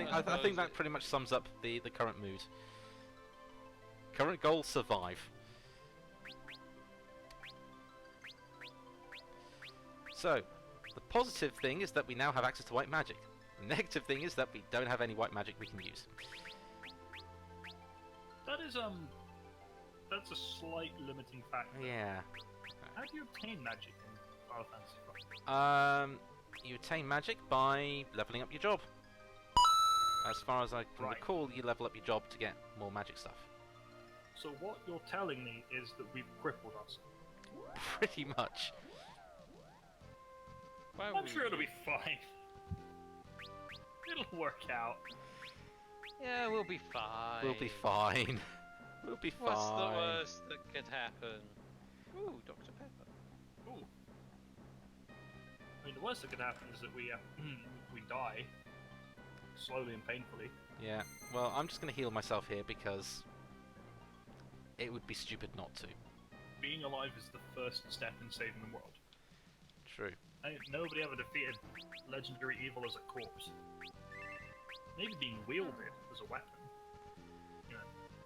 I think that pretty much sums up the current mood. Current goal: survive. So, the positive thing is that we now have access to white magic. The negative thing is that we don't have any white magic we can use. That is that's a slight limiting factor. Yeah. How do you obtain magic in Final Fantasy IV? You attain magic by leveling up your job. As far as I can recall, you level up your job to get more magic stuff. So what you're telling me is that we've crippled us. Pretty much. I'm sure it'll be fine. It'll work out. Yeah, we'll be fine. We'll be fine. We'll be fine. What's the worst that could happen? Ooh, Dr. Pepper. Ooh. I mean, the worst that could happen is that we die slowly and painfully. Yeah. Well, I'm just going to heal myself here because it would be stupid not to. Being alive is the first step in saving the world. True. Nobody ever defeated legendary evil as a corpse. Maybe being wielded as a weapon. You know.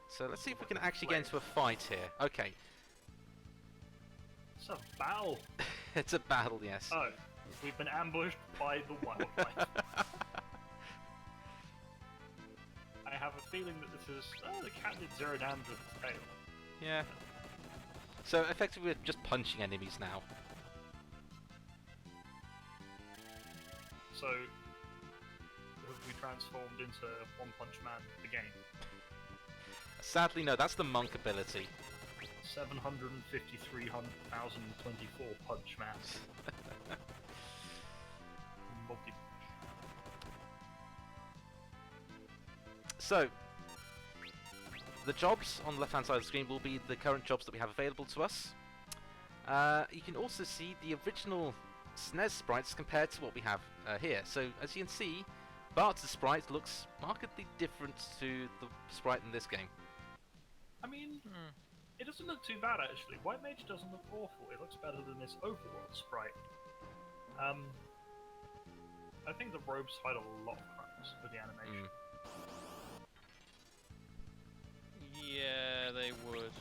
So let's see if we can actually get into a fight here. Okay. It's a battle. It's a battle, yes. Oh, we've been ambushed by the wildlife. I have a feeling that this is the cat did zero damage with its tail. Yeah. So effectively we're just punching enemies now. So have we transformed into One Punch Man the game? Sadly no, that's the monk ability. 753,024 Punch Man. Multi-punch. So, the jobs on the left-hand side of the screen will be the current jobs that we have available to us. You can also see the original SNES sprites compared to what we have here. So, as you can see, Bart's sprite looks markedly different to the sprite in this game. I mean, it doesn't look too bad actually. White Mage doesn't look awful. It looks better than this overworld sprite. I think the robes hide a lot of cracks with the animation. Yeah, they would.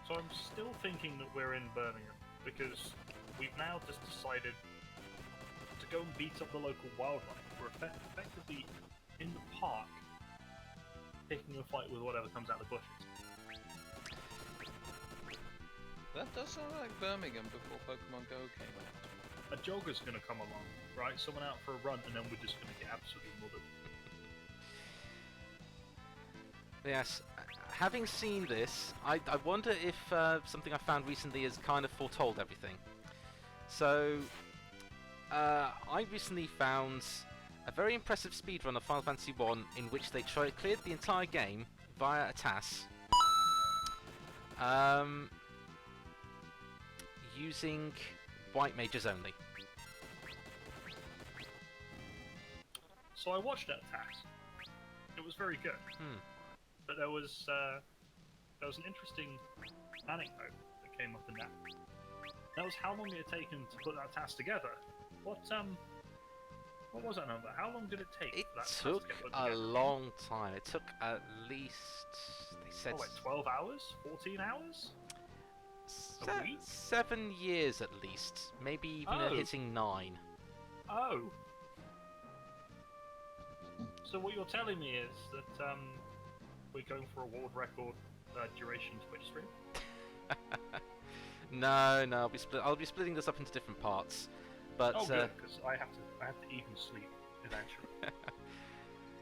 So I'm still thinking that we're in Birmingham, because we've now just decided to go and beat up the local wildlife. We're effectively in the park, picking a fight with whatever comes out of the bushes. That does sound like Birmingham before Pokemon Go came out. A jogger's going to come along, right? Someone out for a run, and then we're just going to get absolutely mothered. Yes, having seen this, I wonder if something I found recently has kind of foretold everything. So, I recently found a very impressive speedrun of Final Fantasy I in which they cleared the entire game via a TAS. Using white mages only. So I watched that task. It was very good. But there was an interesting anecdote that came up in that. That was how long it had taken to put that task together. What was that number? How long did it take? It for that task took to get put a together? long time. It took at least, they said, like 12 hours? 14 hours? A week? 7 years at least. Maybe even hitting 9. Oh. So what you're telling me is that we're going for a world record duration Twitch stream? No, I'll be splitting this up into different parts. But good, because I have to eat and sleep eventually.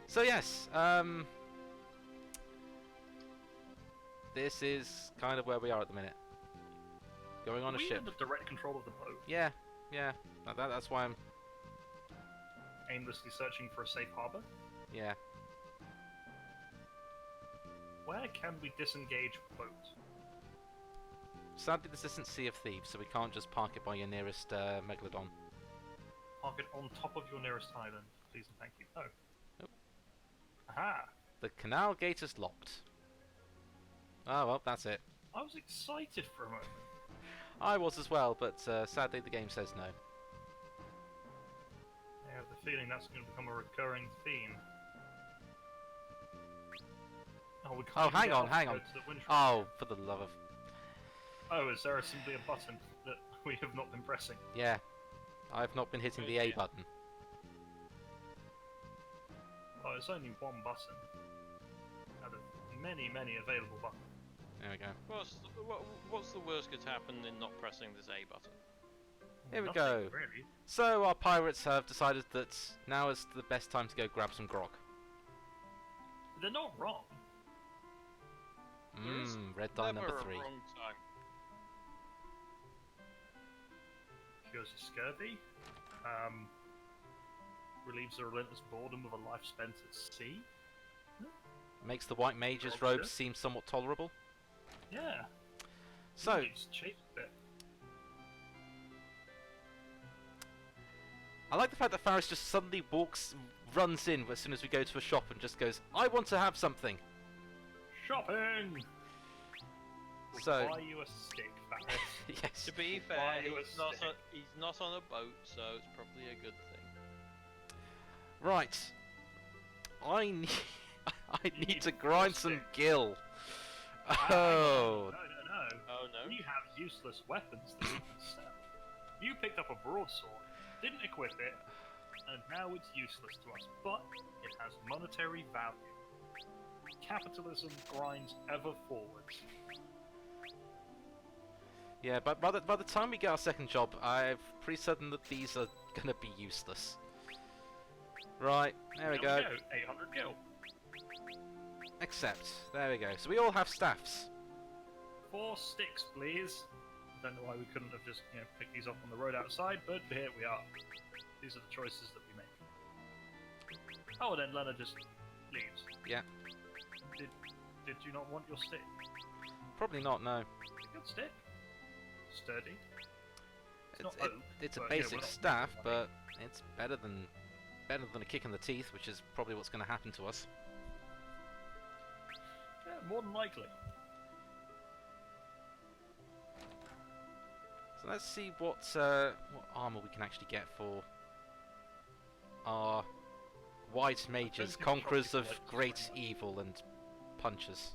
So yes, this is kind of where we are at the minute. Going on a ship. We have direct control of the boat. Yeah. That's why I'm aimlessly searching for a safe harbor. Yeah. Where can we disengage the boat? Sadly, this isn't Sea of Thieves, so we can't just park it by your nearest Megalodon. Park it on top of your nearest island, please and thank you. Oh. Nope. Aha! The canal gate is locked. Oh well, that's it. I was excited for a moment. I was as well, but sadly the game says no. feeling that's going to become a recurring theme. Oh, we can't Oh, hang get on, off hang to on. go to the wind Oh, for the love of... Oh, is there simply a button that we have not been pressing? Yeah. I've not been hitting the A button. Oh, it's only one button out of many, many available buttons. There we go. What's the worst could happen in not pressing this A button? Here we Nothing, go. really. So our pirates have decided that now is the best time to go grab some grog. They're not wrong. There is Red dye number never a 3. wrong time. Cures your scurvy. Relieves the relentless boredom of a life spent at sea. Makes the white mage's Grog's robes good. seem somewhat tolerable. Yeah. So, It's cheap a bit. I like the fact that Faris just suddenly runs in as soon as we go to a shop and just goes, I want to have something. Shopping! We'll So- buy you a stick, Faris. Yes. To be Why fair, you a stick? he's not on a boat, so it's probably a good thing. Right. I need, I You need need to a grind stick. some gill. Oh. Oh. No. Oh no. You have useless weapons that we can sell. You picked up a broadsword, didn't equip it, and now it's useless to us, but it has monetary value. Capitalism grinds ever forwards. Yeah, but by the time we get our second job, I'm pretty certain that these are gonna be useless. Right, there we go. 800 gil. Accept. There we go. So we all have staffs. 4 sticks, please. Don't know why we couldn't have just, picked these up on the road outside, but here we are. These are the choices that we make. Oh, and then Lena just leaves. Yeah. Did you not want your stick? Probably not, no. Good stick. Sturdy. It's, not it- oak, it's a but, basic we're not- staff, but it's better than a kick in the teeth, which is probably what's going to happen to us. Yeah, more than likely. So let's see what armor we can actually get for our white mages, think conquerors Tropical of Light is great very much. evil and punchers.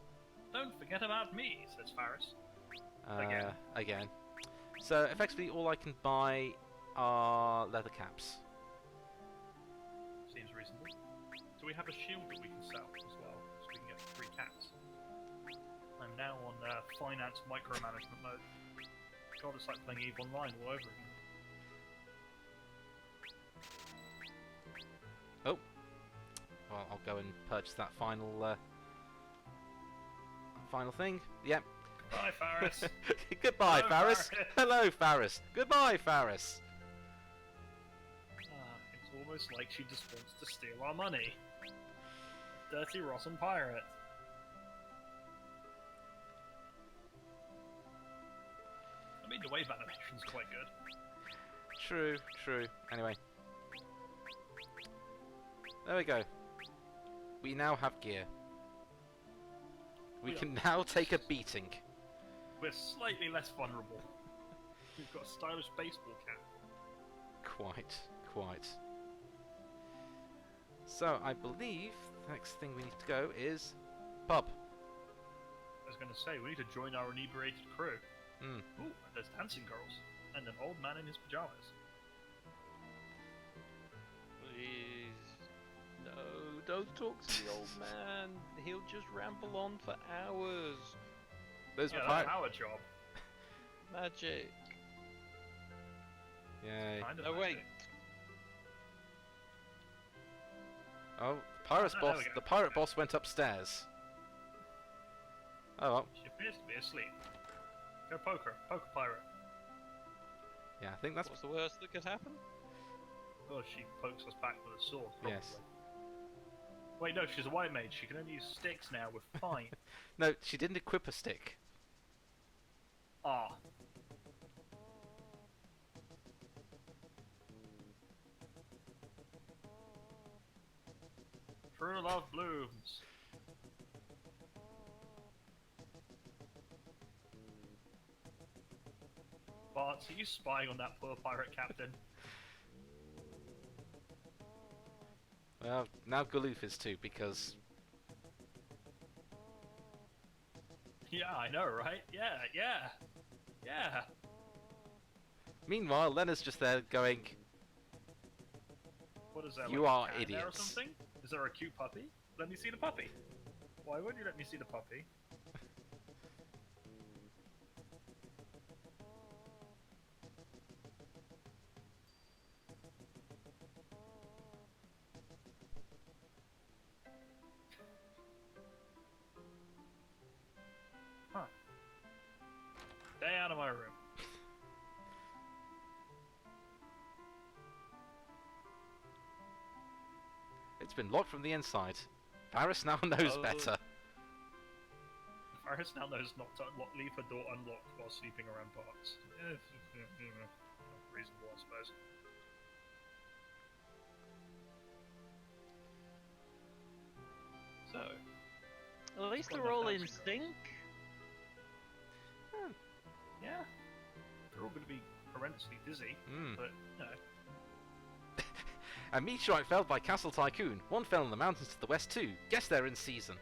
Don't forget about me, says Faris. Again. So effectively, all I can buy are leather caps. Seems reasonable. Do we have a shield that we can sell as well, so we can get 3 caps? I'm now on finance micromanagement mode. God, it's like playing EVE Online all over again. Oh. Well, I'll go and purchase that final thing. Yep. Bye, Faris. Goodbye, Hello, Faris. Faris. Hello, Faris. Goodbye, Faris. It's almost like she just wants to steal our money. Dirty, rotten pirate. I mean, the wave animation's quite good. True, true. Anyway. There we go. We now have gear. We We can now take a beating. We're slightly less vulnerable. We've got a stylish baseball cap. Quite. So, I believe the next thing we need to go is pub. I was going to say, we need to join our inebriated crew. Hmm. Ooh, and there's dancing girls. And an old man in his pajamas. Please. No, don't talk to the old man. He'll just ramble on for hours. Those Yeah, pirates. that's our job. Magic. Yay. Kind of No, wait. magic. Oh, the pirate Oh, there boss. we go. The pirate boss went upstairs. Oh well. She appears to be asleep. Go poker. Poker pirate. Yeah, I think that's What's the worst that could happen? Oh, she pokes us back with a sword, probably. yes. Wait, no, she's a white mage. She can only use sticks now. We're fine. No, she didn't equip a stick. Ah. True love blooms. Bart, are you spying on that poor pirate captain? Well, now Galoof is too, because... Yeah, I know, right? Yeah. Meanwhile, Leonard's just there going, What is that? You like are a cat in there or idiots. something? Is there a cute puppy? Let me see the puppy. Why wouldn't you let me see the puppy? Huh. Stay out of my room. it's been locked from the inside. Paris now knows Oh. better. Iris now knows not to leave her door unlocked while sleeping around parts. Reasonable, I suppose. So, At least Got they're all enough in fancy sync. yeah, they're all going to be horrendously dizzy, Mm. but you know, A meteorite fell by Castle Tycoon. One fell in the mountains to the west too. Guess they're in season.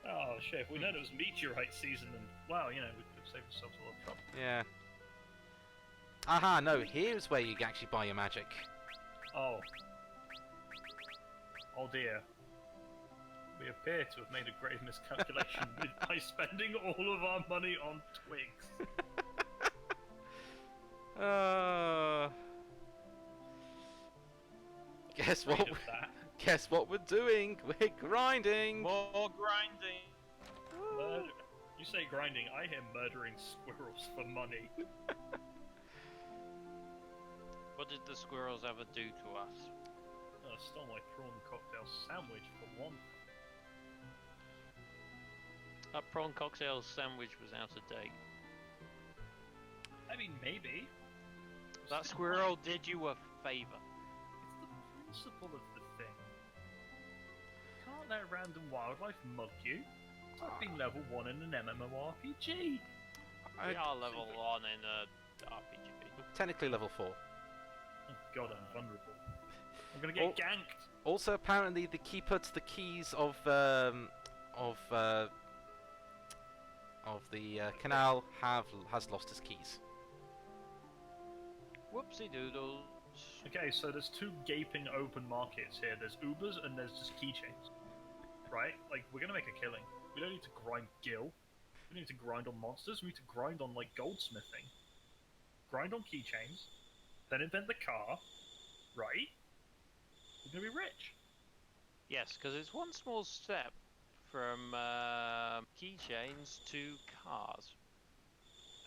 oh shit! If we known it was meteorite season, then wow, you know, we could have saved ourselves a lot of trouble. Yeah. Aha, no, here's where you can actually buy your magic. Oh, oh dear. We appear to have made a grave miscalculation by spending all of our money on twigs. Guess Afraid what? of that. Guess what we're doing? We're grinding. More grinding. Murder. You say grinding, I hear murdering squirrels for money. What did the squirrels ever do to us? Stole my prawn cocktail sandwich for one. That prawn cocktail sandwich was out of date. I mean, maybe. That Still, squirrel did you a favour. It's the principle of the thing. Can't let random wildlife mug you. It's like being level 1 in an MMORPG. We are level 1 in a RPG. Technically level 4. Oh god, I'm vulnerable. I'm gonna get ganked. Also, apparently, the keeper to the keys of the canal has lost his keys. Whoopsie doodles. Okay, so there's two gaping open markets here. There's Ubers and there's just keychains. Right? Like, we're gonna make a killing. We don't need to grind gil. We don't need to grind on monsters. We need to grind on, like, goldsmithing. Grind on keychains. Then invent the car. Right? We're gonna be rich. Yes, because it's one small step from keychains to cars.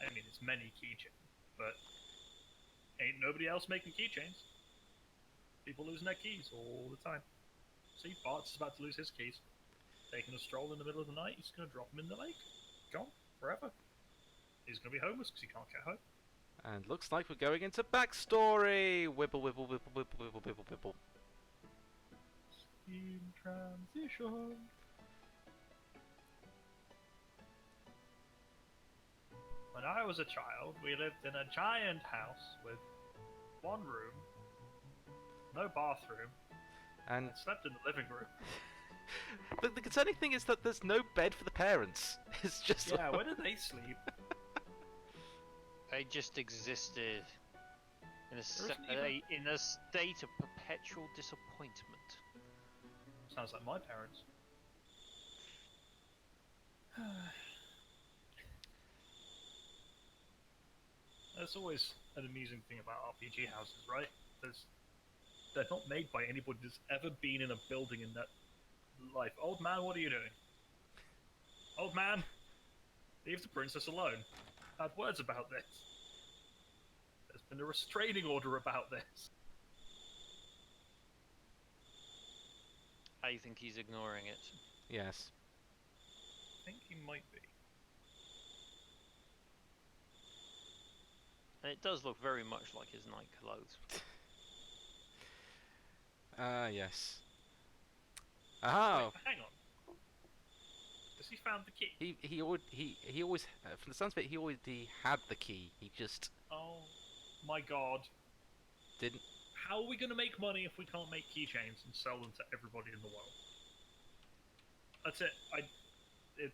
I mean, it's many keychains, but ain't nobody else making keychains. People losing their keys all the time. See, Bart's is about to lose his keys. Taking a stroll in the middle of the night, he's going to drop them in the lake. Gone. Forever. He's going to be homeless because he can't get home. And looks like we're going into backstory. Wibble, wibble, wibble, wibble, wibble, wibble, wibble. In transition. When I was a child, we lived in a giant house with one room, no bathroom, And and slept in the living room. the concerning thing is that there's no bed for the parents. It's just Yeah, where did they sleep? They just existed in a, isn't even- in a state of perpetual disappointment. Sounds like my parents. That's always an amusing thing about RPG houses, right? They're not made by anybody that's ever been in a building in that life. Old man, what are you doing? Old man, leave the princess alone. Had words about this. There's been a restraining order about this. I think he's ignoring it. yes. I think he might be. And it does look very much like his night clothes. Yes. Oh, Wait, hang on. Has he found the key? he always from the sounds of it he had the key. He just Oh my god. didn't. how are we going to make money if we can't make keychains and sell them to everybody in the world? That's it.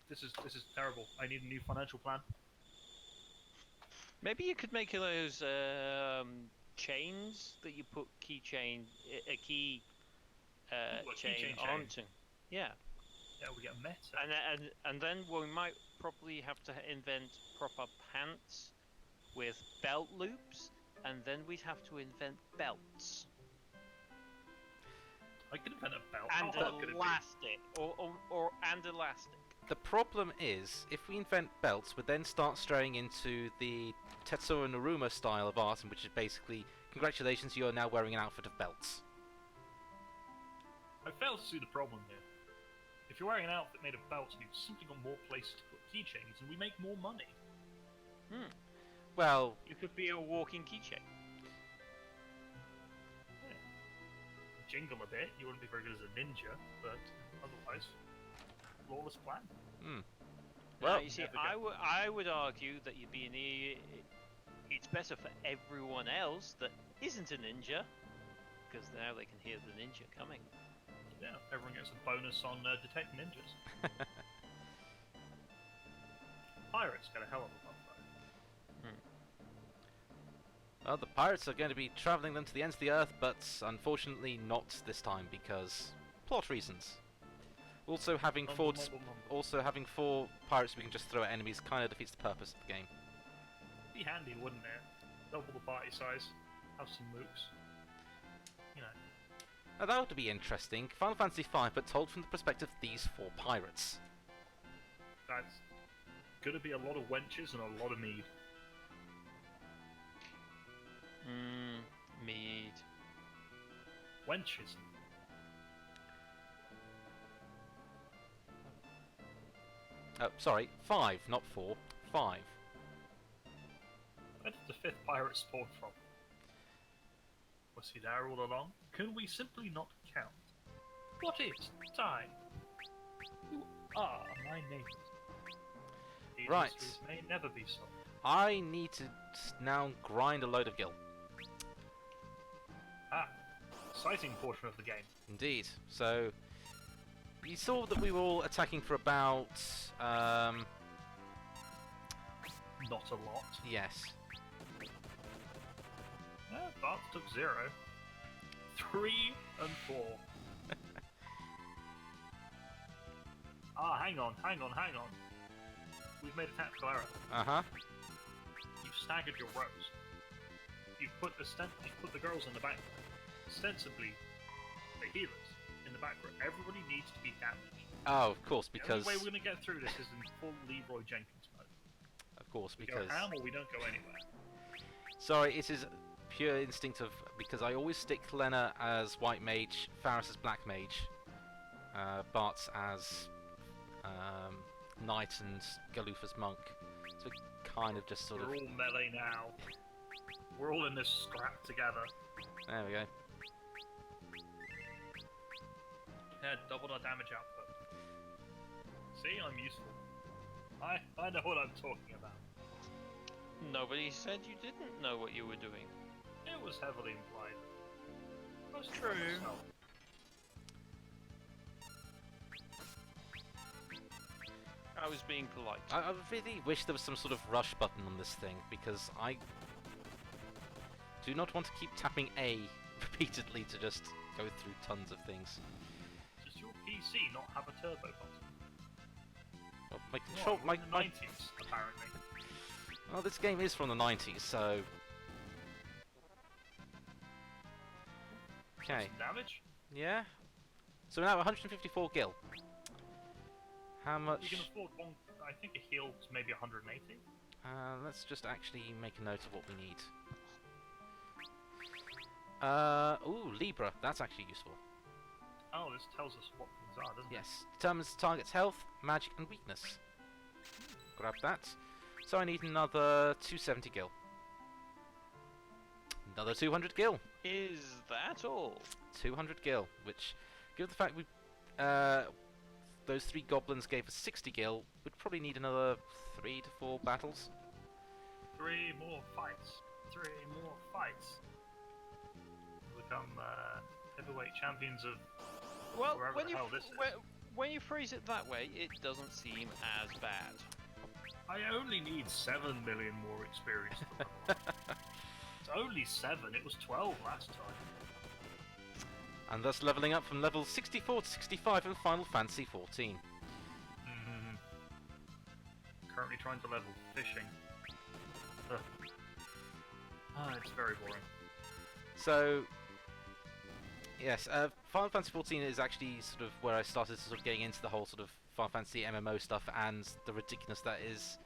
This is terrible. I need a new financial plan. Maybe you could make those chains that you put a key chain onto. Yeah. Yeah, we get meta. And then we might probably have to invent proper pants with belt loops, and then we'd have to invent belts. I could invent a belt. And elastic, and elastic. The problem is, if we invent belts, we then start straying into the Tetsuro Naruma style of art, which is basically, congratulations, you are now wearing an outfit of belts. I fail to see the problem here. If you're wearing an outfit made of belts, you've simply got more places to put keychains, and we make more money. Well, you could be a walking keychain. Yeah. Jingle a bit. You wouldn't be very good as a ninja, but otherwise, flawless plan. Well, now, you see, I would argue that you'd be it's better for everyone else that isn't a ninja, because now they can hear the ninja coming. Yeah, everyone gets a bonus on detect ninjas. Pirates get a hell of a lot though. Well, the pirates are going to be travelling them to the ends of the earth, but unfortunately not this time because plot reasons. Also, having four pirates we can just throw at enemies kind of defeats the purpose of the game. Be handy, wouldn't it? Double the party size, have some mooks. You know. Now that would be interesting. Final Fantasy V, but told from the perspective of these 4 pirates. That's gonna be a lot of wenches and a lot of mead. Mead. Wenches. Oh, sorry, 5, not 4. 5. Where did the 5th pirate spawn from? Was he there all along? Can we simply not count? What is time? You are my neighbours. These Right. mysteries may never be solved. I need to now grind a load of gil. Exciting portion of the game. Indeed. So, you saw that we were all attacking for about, Not a lot. yes. Bart took 0. 3 and 4. Hang on. We've made a tactical error. Uh-huh. You've staggered your rows. You've put the girls in the back row. Ostensibly, the healers in the back row. Everybody needs to be damaged. Oh, of course, because... The only way we're going to get through this is in full Leroy Jenkins mode. Of course, We because... go ham or we don't go anywhere. Sorry, it is pure instinct of... Because I always stick Lena as White Mage, Faris as Black Mage, Bart's as Knight, and Galoof as Monk. So it kind of just sort of... We're all melee now. We're all in this scrap together. There we go. Yeah, doubled our damage output. See, I'm useful. I know what I'm talking about. Nobody said you didn't know what you were doing. It was heavily implied. That's true. I was being polite. I really wish there was some sort of rush button on this thing, because I do not want to keep tapping A repeatedly to just go through tons of things. Does your PC not have a turbo button? Well, my control... Well, in the 90s, apparently. Well, this game is from the 90s, so... Okay. Some damage? Yeah? So we're now at 154 gil. How much... You can afford one... I think a heal is maybe 180. Let's just actually make a note of what we need. Ooh, Libra. That's actually useful. Oh, this tells us what things are, doesn't it? Yes. Determines the target's health, magic, and weakness. Grab that. So I need another 270 gil. Another 200 gil. Is that all? 200 gil, which, given the fact we, those 3 goblins gave us 60 gil, we'd probably need another 3 to 4 battles. 3 more fights. 3 more fights. We're become heavyweight champions of Well, wherever when the you hell this is. when you phrase it that way, it doesn't seem as bad. I only need 7 million more experience to level up. It's only 7, it was 12 last time. And thus leveling up from level 64 to 65 in Final Fantasy XIV. Currently trying to level fishing. Ugh. It's very boring. So, yes, Final Fantasy XIV is actually sort of where I started sort of getting into the whole sort of Final Fantasy MMO stuff and the ridiculous that is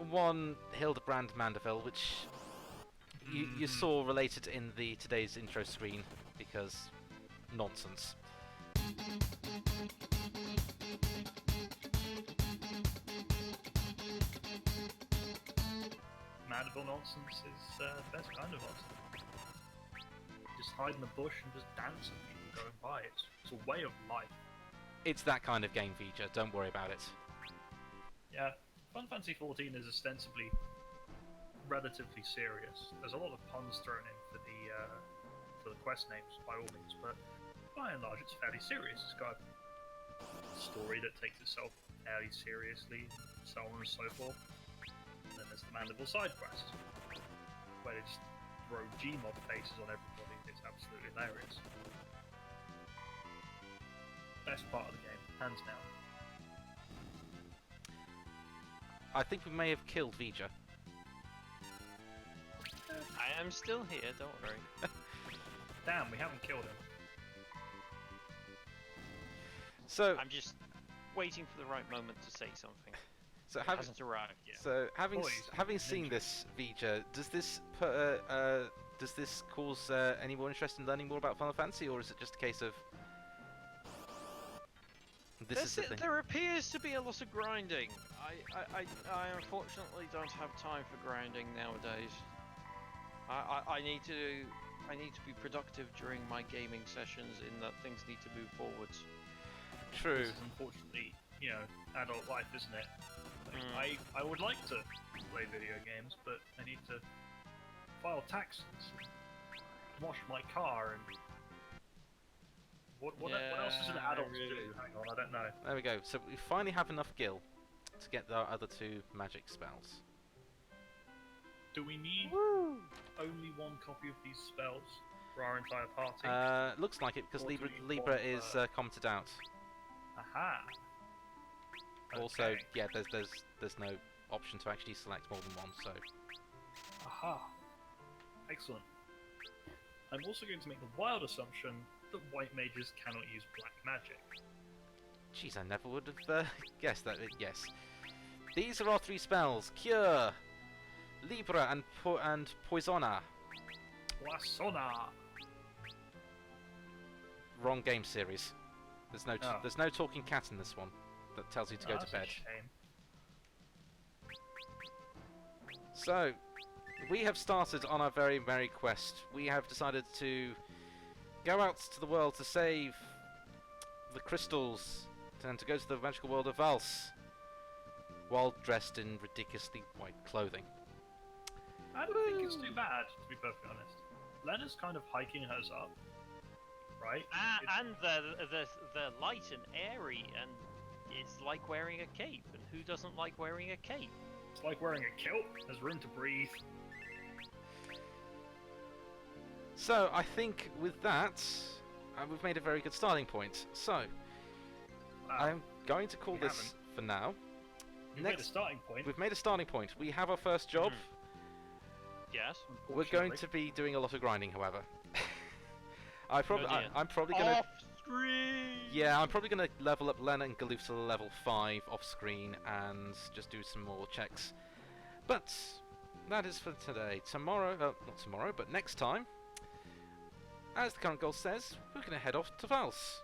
one Hildebrand Mandeville, which you saw related in the today's intro screen, because nonsense. Mandeville nonsense is the best kind of nonsense. Just hide in the bush and just dance at people going by. It's a way of life. It's that kind of game, Vger, don't worry about it. Yeah, Final Fantasy XIV is ostensibly relatively serious. There's a lot of puns thrown in for the quest names, by all means, but by and large it's fairly serious. It's got a story that takes itself fairly seriously, so on and so forth. And then there's the Mandeville side quest, where they just throw Gmod faces on everybody. It's absolutely hilarious. Best part of the game, hands down. I think we may have killed Vger. I am still here, don't worry. Damn, we haven't killed him. So I'm just waiting for the right moment to say something. So It hasn't arrived yet. So having Boys, having seen ninjas. this, Vger, does this cause any more interest in learning more about Final Fantasy, or is it just a case of this is the thing? There appears to be a lot of grinding. I unfortunately don't have time for grinding nowadays. I need to be productive during my gaming sessions, in that things need to move forwards. True. This is unfortunately, adult life, isn't it? Like, I would like to play video games, but I need to file taxes, wash my car, and what else does an adult do? Hang on, I don't know. There we go. So we finally have enough gil to get our other two magic spells. Do we need only one copy of these spells for our entire party? Looks like it, because Or do Libra we is want, commented out. Aha! Also, Okay. yeah, there's no option to actually select more than one. So Aha! Excellent. I'm also going to make the wild assumption that white mages cannot use black magic. jeez, I never would have guessed that. Yes, these are our three spells: Cure, Libra, and Poisona. Poisona! Wrong game series. Oh. There's no talking cat in this one that tells you to go to That's bed. a shame. So, we have started on our very merry quest. We have decided to go out to the world to save the crystals and to go to the magical world of Vals, while dressed in ridiculously white clothing. I don't think it's too bad, to be perfectly honest. Lena's kind of hiking hers up, right? And they're light and airy, and it's like wearing a cape. And who doesn't like wearing a cape? It's like wearing a kilt. There's room to breathe. So, I think with that, we've made a very good starting point. So, I'm going to call we this haven't. for now. We've made a starting point. We've made a starting point. We have our first job. Yes. We're going to be doing a lot of grinding, however. I'm probably going to. Off screen. Yeah, I'm probably going to level up Lena and Galoof to level 5 off screen and just do some more checks. But that is for today. Tomorrow, not tomorrow, but next time, as the current goal says, we're going to head off to Vals.